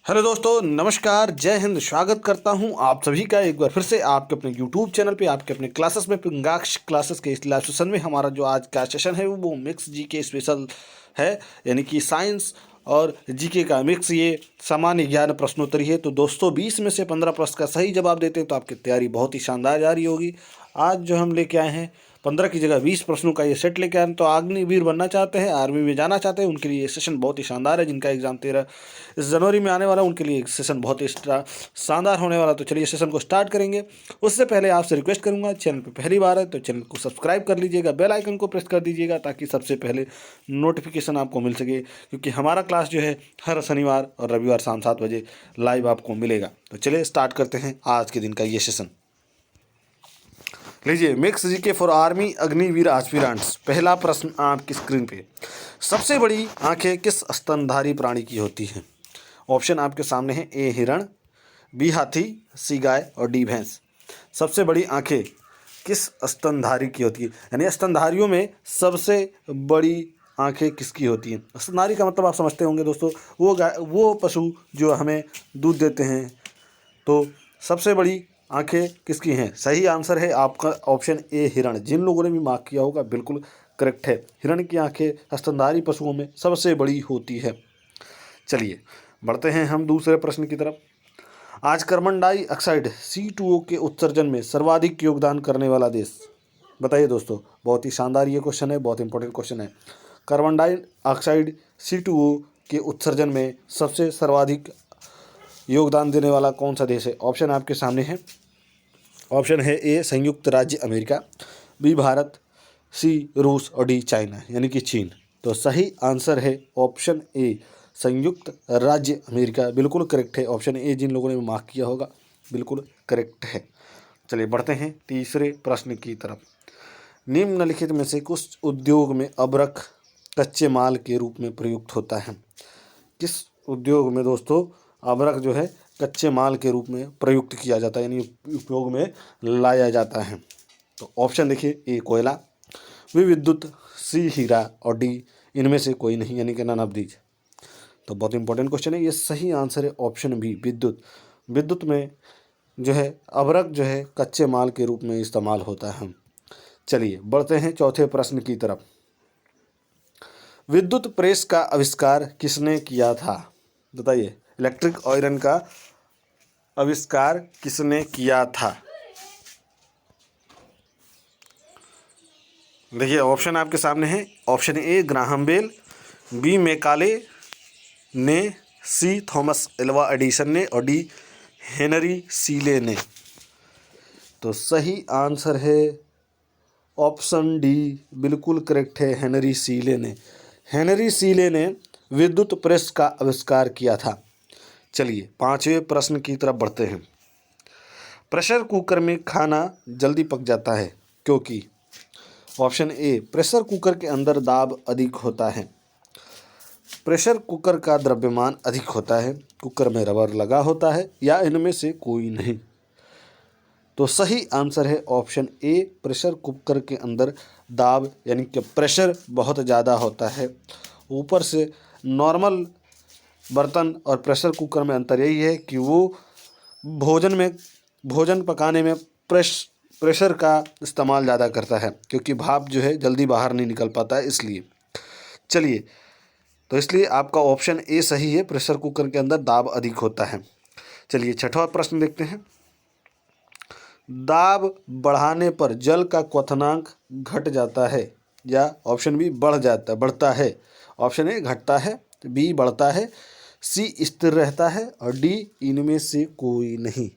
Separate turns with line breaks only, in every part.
Hello दोस्तों, नमस्कार, जय हिंद। स्वागत करता हूं आप सभी का एक बार फिर से आपके अपने यूट्यूब चैनल पे, आपके अपने क्लासेस में, पिंगाक्ष क्लासेस के इस लाइव सेशन में। हमारा जो आज का सेशन है वो मिक्स जीके स्पेशल है, यानी कि साइंस और जीके का मिक्स। ये सामान्य ज्ञान प्रश्नोत्तरी है। तो दोस्तों 20 में से 15 प्रश्न का सही जवाब देते हैं तो आपकी तैयारी बहुत ही शानदार जारी होगी। आज जो हम लेके आए हैं 15 की जगह 20 प्रश्नों का ये सेट लेके आए हैं। तो अग्निवीर बनना चाहते हैं, आर्मी में जाना चाहते हैं, उनके लिए ये सेशन बहुत ही शानदार है। जिनका एग्जाम 13 इस जनवरी में आने वाला, उनके लिए सेशन बहुत ही शानदार होने वाला। तो चलिए सेशन को स्टार्ट करेंगे। उससे पहले आपसे रिक्वेस्ट करूंगा, चैनल पर पहली बार है तो चैनल को सब्सक्राइब कर लीजिएगा, बेल आइकन को प्रेस कर दीजिएगा ताकि सबसे पहले नोटिफिकेशन आपको मिल सके। क्योंकि हमारा क्लास जो है हर शनिवार और रविवार शाम 7 बजे लाइव आपको मिलेगा। तो चलिए स्टार्ट करते हैं आज के दिन का ये सेशन। लीजिए, mix GK for army Agniveer aspirants. पहला प्रश्न आपकी स्क्रीन पे। सबसे बड़ी आंखें किस स्तनधारी प्राणी की होती हैं? ऑप्शन आपके सामने हैं। ए हिरण, बी हाथी, सी गाय और डी भैंस। सबसे बड़ी आंखें किस स्तनधारी की होती है, यानी स्तनधारियों में सबसे बड़ी आंखें किसकी होती हैं? स्तनधारी का मतलब आप समझते होंगे दोस्तों, वो पशु जो हमें दूध देते हैं। तो सबसे बड़ी आंखें किसकी हैं? सही आंसर है आपका ऑप्शन ए हिरण। जिन लोगों ने भी मार्क किया होगा बिल्कुल करेक्ट है। हिरण की आंखें स्तनधारी पशुओं में सबसे बड़ी होती है। चलिए बढ़ते हैं हम दूसरे प्रश्न की तरफ। आज कार्बन डाइऑक्साइड C2O के उत्सर्जन में सर्वाधिक योगदान करने वाला देश? बताइए दोस्तों, बहुत ही शानदार ये क्वेश्चन है, बहुत इंपॉर्टेंट क्वेश्चन है। कार्बन डाइऑक्साइड C2O के उत्सर्जन में सबसे सर्वाधिक योगदान देने वाला कौन सा देश है? ऑप्शन आपके सामने है। ऑप्शन है ए संयुक्त राज्य अमेरिका, बी भारत, सी रूस और डी चाइना यानी कि चीन। तो सही आंसर है ऑप्शन ए संयुक्त राज्य अमेरिका। बिल्कुल करेक्ट है ऑप्शन ए। जिन लोगों ने मार्क किया होगा बिल्कुल करेक्ट है। चलिए बढ़ते हैं तीसरे प्रश्न की तरफ। निम्नलिखित में से कुछ उद्योग में अभ्रक कच्चे माल के रूप में प्रयुक्त होता है? किस उद्योग में दोस्तों अभ्रक जो है कच्चे माल के रूप में प्रयुक्त किया जाता है, यानी उपयोग में लाया जाता है? तो ऑप्शन देखिए। ए कोयला, बी विद्युत, सी हीरा और डी इनमें से कोई नहीं, यानी कि नन ऑफ दीज। तो बहुत इंपॉर्टेंट क्वेश्चन है ये। सही आंसर है ऑप्शन बी विद्युत। विद्युत में जो है अभ्रक जो है कच्चे माल के रूप में इस्तेमाल होता है। चलिए बढ़ते हैं चौथे प्रश्न की तरफ। विद्युत प्रेस का आविष्कार किसने किया था? बताइए, इलेक्ट्रिक आयरन का आविष्कार किसने किया था? देखिए ऑप्शन आपके सामने है। Option A Graham Bell, B Macaulay ने, सी थॉमस एल्वा एडिसन ने और डी हेनरी सीले ने। तो सही आंसर है ऑप्शन डी, बिल्कुल करेक्ट है, हेनरी सीले ने। हेनरी सीले ने विद्युत प्रेस का आविष्कार किया था। चलिए पांचवें प्रश्न की तरफ बढ़ते हैं। प्रेशर कुकर में खाना जल्दी पक जाता है क्योंकि? ऑप्शन ए प्रेशर कुकर के अंदर दाब अधिक होता है, प्रेशर कुकर का द्रव्यमान अधिक होता है, कुकर में रबर लगा होता है, या इनमें से कोई नहीं। तो सही आंसर है ऑप्शन ए प्रेशर कुकर के अंदर दाब यानी कि प्रेशर बहुत ज़्यादा होता है। ऊपर से नॉर्मल बर्तन और प्रेशर कुकर में अंतर यही है कि वो भोजन पकाने में प्रेशर का इस्तेमाल ज़्यादा करता है, क्योंकि भाप जो है जल्दी बाहर नहीं निकल पाता है, इसलिए। चलिए, तो इसलिए आपका ऑप्शन ए सही है, प्रेशर कुकर के अंदर दाब अधिक होता है। चलिए छठवां प्रश्न देखते हैं। दाब बढ़ाने पर जल का क्वथनांक घट जाता है, या ऑप्शन बी बढ़ता है? ऑप्शन ए घटता है, बी बढ़ता है, सी स्थिर रहता है और डी इनमें से कोई नहीं।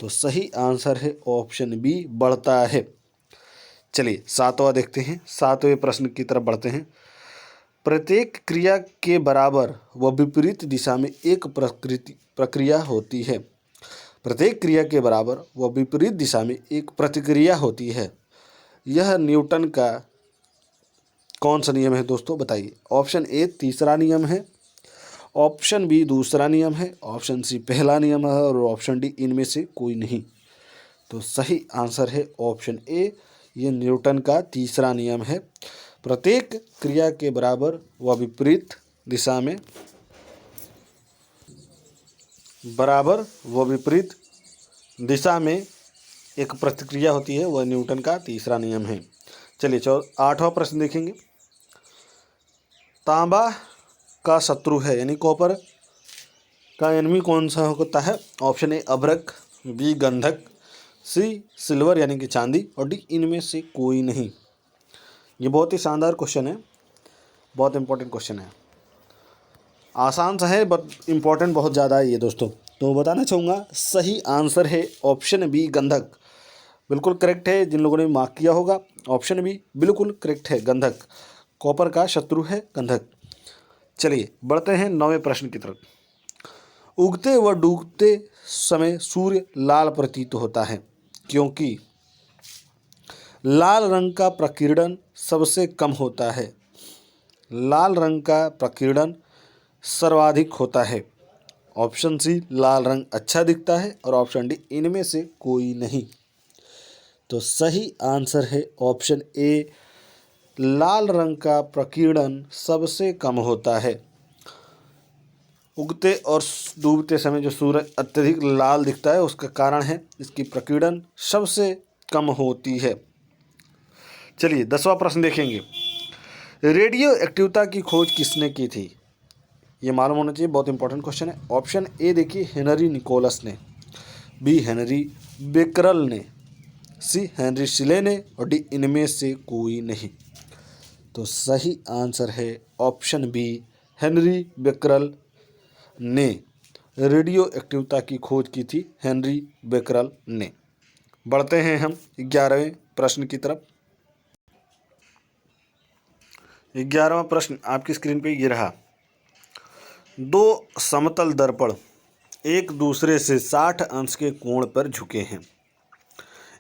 तो सही आंसर है ऑप्शन बी बढ़ता है। चलिए सातवां देखते हैं। सातवें प्रश्न की तरफ बढ़ते हैं। प्रत्येक क्रिया के बराबर व विपरीत दिशा में एक प्रक्रिया होती है। प्रत्येक क्रिया के बराबर व विपरीत दिशा में एक प्रतिक्रिया होती है। यह न्यूटन का कौन सा नियम है दोस्तों? बताइए। ऑप्शन ए तीसरा नियम है, ऑप्शन बी दूसरा नियम है, ऑप्शन सी पहला नियम है और ऑप्शन डी इनमें से कोई नहीं। तो सही आंसर है ऑप्शन ए, ये न्यूटन का तीसरा नियम है। प्रत्येक क्रिया के बराबर व विपरीत दिशा में बराबर व विपरीत दिशा में एक प्रतिक्रिया होती है, वह न्यूटन का तीसरा नियम है। चलिए 8वां प्रश्न देखेंगे। तांबा का शत्रु है यानी कॉपर का एनिमी कौन सा होता है? ऑप्शन ए अभ्रक, बी गंधक, सी सिल्वर यानी कि चांदी और डी इनमें से कोई नहीं। ये बहुत ही शानदार क्वेश्चन है, बहुत इंपॉर्टेंट क्वेश्चन है। आसान सा है बट इम्पॉर्टेंट बहुत ज़्यादा है ये दोस्तों। तो बताना चाहूँगा सही आंसर है ऑप्शन बी गंधक। बिल्कुल करेक्ट है। जिन लोगों ने मार्क किया होगा ऑप्शन बी बिल्कुल करेक्ट है, गंधक कॉपर का शत्रु है गंधक। चलिए बढ़ते हैं 9वें प्रश्न की तरफ। उगते व डूबते समय सूर्य लाल प्रतीत होता है क्योंकि लाल रंग का प्रकीर्णन सबसे कम होता है, लाल रंग का प्रकीर्णन सर्वाधिक होता है। ऑप्शन सी लाल रंग अच्छा दिखता है और ऑप्शन डी इनमें से कोई नहीं। तो सही आंसर है ऑप्शन ए, लाल रंग का प्रकीर्णन सबसे कम होता है। उगते और डूबते समय जो सूरज अत्यधिक लाल दिखता है उसका कारण है इसकी प्रकीर्णन सबसे कम होती है। चलिए 10वां प्रश्न देखेंगे। रेडियो एक्टिविटी की खोज किसने की थी? ये मालूम होना चाहिए, बहुत इंपॉर्टेंट क्वेश्चन है। ऑप्शन ए देखिए हेनरी निकोलस ने, बी हेनरी बेकरल ने, सी हेनरी शिले ने और डी इनमें से कोई नहीं। तो सही आंसर है ऑप्शन बी हेनरी बेकरल ने रेडियो एक्टिविटी की खोज की थी, हेनरी बेकरल ने। बढ़ते हैं हम 11वें प्रश्न की तरफ। 11वां प्रश्न आपकी स्क्रीन पे ये रहा। दो समतल दर्पण एक दूसरे से 60 अंश के कोण पर झुके हैं।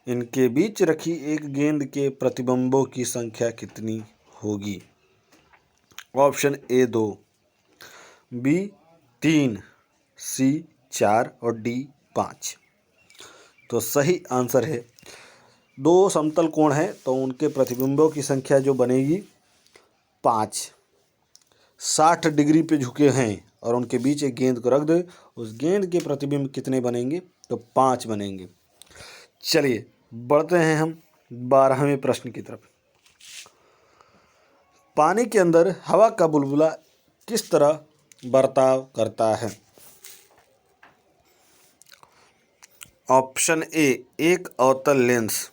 इनके बीच रखी एक गेंद के प्रतिबिंबों की संख्या कितनी होगी? ऑप्शन ए 2, बी 3, सी 4 और डी 5। तो सही आंसर है, दो समतल कोण हैं तो उनके प्रतिबिंबों की संख्या जो बनेगी 5। 60 डिग्री पे झुके हैं और उनके बीच एक गेंद को रख दो, उस गेंद के प्रतिबिंब कितने बनेंगे? तो 5 बनेंगे। चलिए बढ़ते हैं हम 12वें प्रश्न की तरफ। पानी के अंदर हवा का बुलबुला किस तरह बर्ताव करता है? ऑप्शन ए एक अवतल लेंस,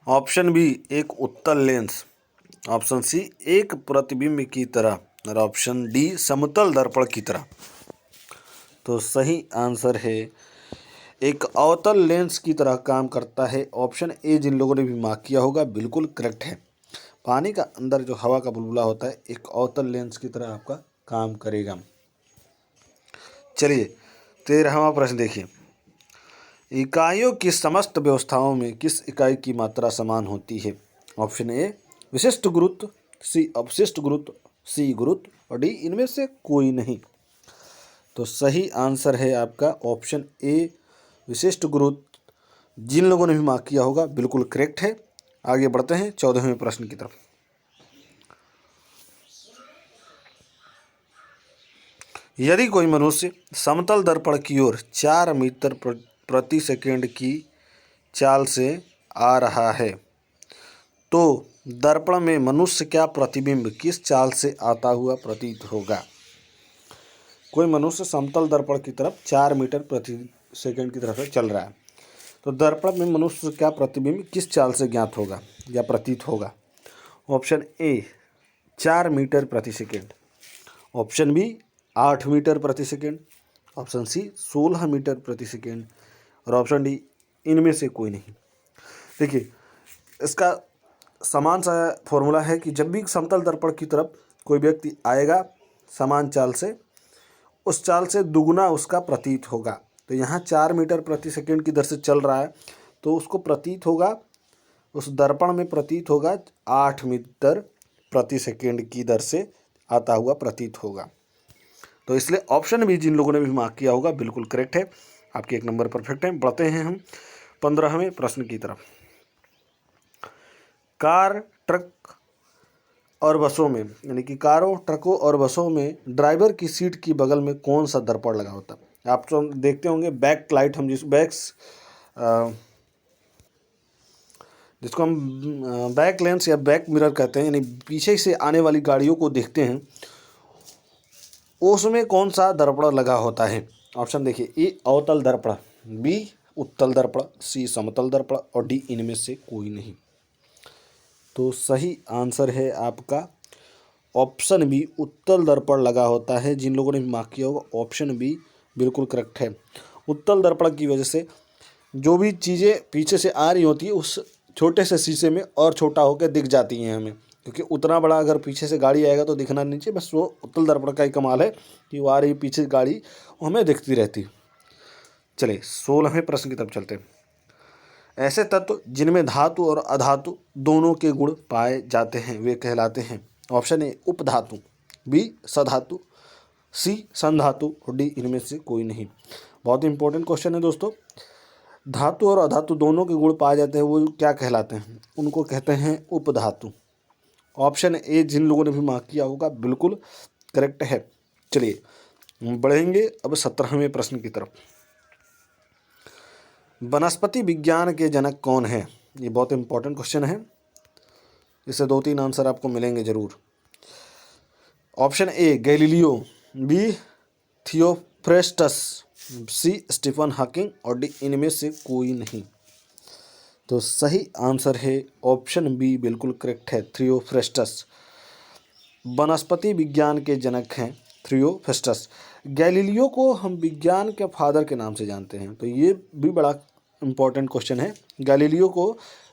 ऑप्शन बी एक उत्तल लेंस, ऑप्शन सी एक प्रतिबिंब की तरह और ऑप्शन डी समतल दर्पण की तरह। तो सही आंसर है एक अवतल लेंस की तरह काम करता है। ऑप्शन ए जिन लोगों ने भी मार्क किया होगा बिल्कुल करेक्ट है। पानी का अंदर जो हवा का बुलबुला होता है एक अवतल लेंस की तरह आपका काम करेगा। चलिए 13वां प्रश्न देखिए। इकाइयों की समस्त व्यवस्थाओं में किस इकाई की मात्रा समान होती है? ऑप्शन ए विशिष्ट गुरुत्व, सी अवशिष्ट गुरुत्व, सी गुरुत्व और डी इनमें से कोई नहीं। तो सही आंसर है आपका ऑप्शन ए विशिष्ट गुरुत्व। जिन लोगों ने भी मार्क किया होगा बिल्कुल करेक्ट है। आगे बढ़ते हैं 14वें प्रश्न की तरफ। यदि कोई मनुष्य समतल दर्पण की ओर 4 मीटर प्रति सेकंड की चाल से आ रहा है तो दर्पण में मनुष्य का प्रतिबिंब किस चाल से आता हुआ प्रतीत होगा? कोई मनुष्य समतल दर्पण की तरफ 4 मीटर प्रति सेकंड की तरफ से चल रहा है तो दर्पण में मनुष्य का प्रतिबिंब किस चाल से ज्ञात होगा या प्रतीत होगा? ऑप्शन ए 4 मीटर प्रति सेकंड, ऑप्शन बी 8 मीटर प्रति सेकंड, ऑप्शन सी 16 मीटर प्रति सेकंड और ऑप्शन डी इनमें से कोई नहीं। देखिए इसका समान सा फॉर्मूला है कि जब भी समतल दर्पण की तरफ कोई व्यक्ति आएगा समान चाल से, उस चाल से दुगुना उसका प्रतीत होगा। तो यहाँ 4 मीटर प्रति सेकंड की दर से चल रहा है तो उसको प्रतीत होगा, उस दर्पण में प्रतीत होगा 8 मीटर प्रति सेकंड की दर से आता हुआ प्रतीत होगा। तो इसलिए ऑप्शन भी जिन लोगों ने भी मार्क किया होगा बिल्कुल करेक्ट है। आपके 1 नंबर परफेक्ट है। बढ़ते हैं हम 15वें प्रश्न की तरफ। कार, ट्रक और बसों में यानी कि कारों, ट्रकों और बसों में ड्राइवर की सीट की बगल में कौन सा दर्पण लगा होता है? आप तो देखते होंगे बैक लाइट, हम जिसको हम बैक लेंस या बैक मिरर कहते हैं, यानी पीछे से आने वाली गाड़ियों को देखते हैं, उसमें कौन सा दर्पण लगा होता है? ऑप्शन देखिए, ए अवतल दर्पण, बी उत्तल दर्पण, सी समतल दर्पण और डी इनमें से कोई नहीं। तो सही आंसर है आपका ऑप्शन बी, उत्तल दर्पण लगा होता है। जिन लोगों ने मार्क किया होगा ऑप्शन बी बिल्कुल करेक्ट है। उत्तल दर्पण की वजह से जो भी चीज़ें पीछे से आ रही होती है उस छोटे से शीशे में और छोटा होकर दिख जाती हैं हमें, क्योंकि उतना बड़ा अगर पीछे से गाड़ी आएगा तो दिखना नहीं चाहिए। बस वो उत्तल दर्पण का ही कमाल है कि वो आ रही पीछे गाड़ी हमें दिखती रहती। चलिए 16वें प्रश्न की तरफ चलते हैं। ऐसे तत्व जिनमें धातु और अधातु दोनों के गुण पाए जाते हैं वे कहलाते हैं। ऑप्शन ए उपधातु, बी सधातु, सी संधातु और डी इनमें से कोई नहीं। बहुत इंपॉर्टेंट क्वेश्चन है दोस्तों। धातु और अधातु दोनों के गुण पाए जाते हैं वो क्या कहलाते हैं? उनको कहते हैं उपधातु। ऑप्शन ए जिन लोगों ने भी मार्क किया होगा बिल्कुल करेक्ट है। चलिए बढ़ेंगे अब 17वें प्रश्न की तरफ। वनस्पति विज्ञान के जनक कौन है? ये बहुत इंपॉर्टेंट क्वेश्चन है, इससे 2-3 आंसर आपको मिलेंगे जरूर। Option A Galileo, B Theophrastus, C Stephen Hawking और डी इनमें से कोई नहीं। तो सही आंसर है ऑप्शन बी बिल्कुल करेक्ट है, थियोफ्रेस्टस। वनस्पति विज्ञान के जनक हैं थियोफ्रेस्टस। गैलीलियो को हम विज्ञान के फादर के नाम से जानते हैं, तो ये भी बड़ा इम्पोर्टेंट क्वेश्चन है। गैलीलियो को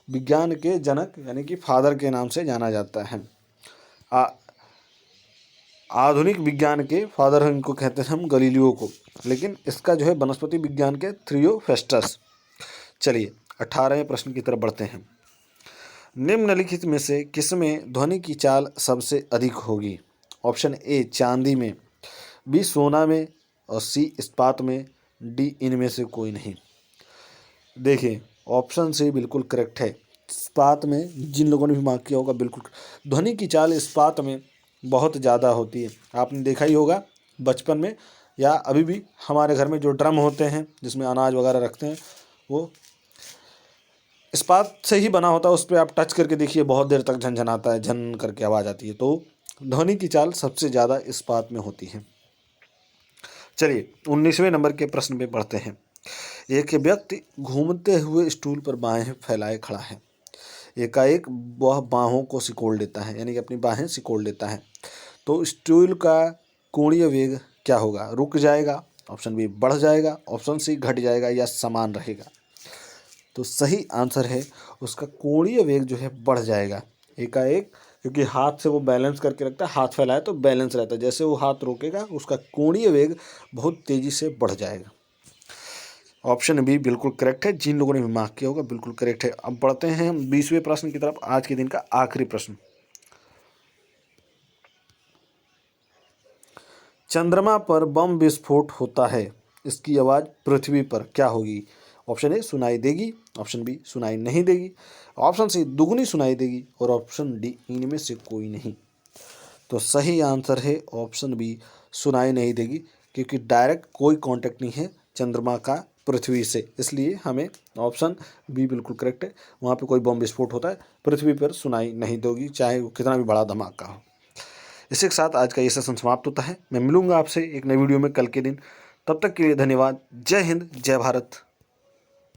विज्ञान के जनक यानी कि फादर के नाम से जाना जाता है। आधुनिक विज्ञान के फादर इनको कहते हैं हम गैलीलियो को, लेकिन इसका जो है वनस्पति विज्ञान के थियोफ्रेस्टस। चलिए 18वें प्रश्न की तरफ बढ़ते हैं। निम्नलिखित में से किसमें ध्वनि की चाल सबसे अधिक होगी? ऑप्शन ए चांदी में, बी सोना में और सी इस्पात में, डी इनमें से कोई नहीं। देखिए ऑप्शन सी बिल्कुल करेक्ट है, इस्पात में। जिन लोगों ने भी मार्क किया होगा बिल्कुल, ध्वनि की चाल इस्पात में बहुत ज़्यादा होती है। आपने देखा ही होगा बचपन में या अभी भी हमारे घर में जो ड्रम होते हैं जिसमें अनाज वगैरह रखते हैं वो इस्पात से ही बना होता है। उस पर आप टच करके देखिए बहुत देर तक झनझनाता है, झन करके आवाज़ आती है। तो ध्वनि की चाल सबसे ज़्यादा इस्पात में होती है। चलिए 19वें नंबर के प्रश्न पे पढ़ते हैं। एक व्यक्ति घूमते हुए स्टूल पर बाहें फैलाए खड़ा है। एकाएक वह बाहों को सिकोड़ लेता है, यानी कि अपनी बाहें सिकोड़ लेता है। तो स्टूल का कोणीय वेग क्या होगा? रुक जाएगा, ऑप्शन बी बढ़ जाएगा, ऑप्शन सी घट जाएगा या समान रहेगा। तो सही आंसर है उसका कोणीय वेग जो है बढ़ जाएगा एकाएक, क्योंकि हाथ से वो बैलेंस करके रखता है, हाथ फैलाए तो बैलेंस रहता है। जैसे वो हाथ रोकेगा उसका कोणीय वेग बहुत तेज़ी से बढ़ जाएगा। ऑप्शन बी बिल्कुल करेक्ट है। जिन लोगों ने भी मार्क किया होगा बिल्कुल करेक्ट है। अब बढ़ते हैं हम 20वें प्रश्न की तरफ, आज के दिन का आखिरी प्रश्न। चंद्रमा पर बम विस्फोट होता है, इसकी आवाज़ पृथ्वी पर क्या होगी? ऑप्शन ए सुनाई देगी, ऑप्शन बी सुनाई नहीं देगी, ऑप्शन सी दुगनी सुनाई देगी और ऑप्शन डी इनमें से कोई नहीं। तो सही आंसर है ऑप्शन बी सुनाई नहीं देगी, क्योंकि डायरेक्ट कोई कांटेक्ट नहीं है चंद्रमा का पृथ्वी से, इसलिए हमें ऑप्शन बी बिल्कुल करेक्ट है। वहाँ पे कोई बम विस्फोट होता है, पृथ्वी पर सुनाई नहीं देगी, चाहे वो कितना भी बड़ा धमाका हो। इसी के साथ आज का ये सेशन समाप्त होता है। मैं मिलूंगा आपसे एक नई वीडियो में कल के दिन। तब तक के लिए धन्यवाद। जय हिंद, जय भारत।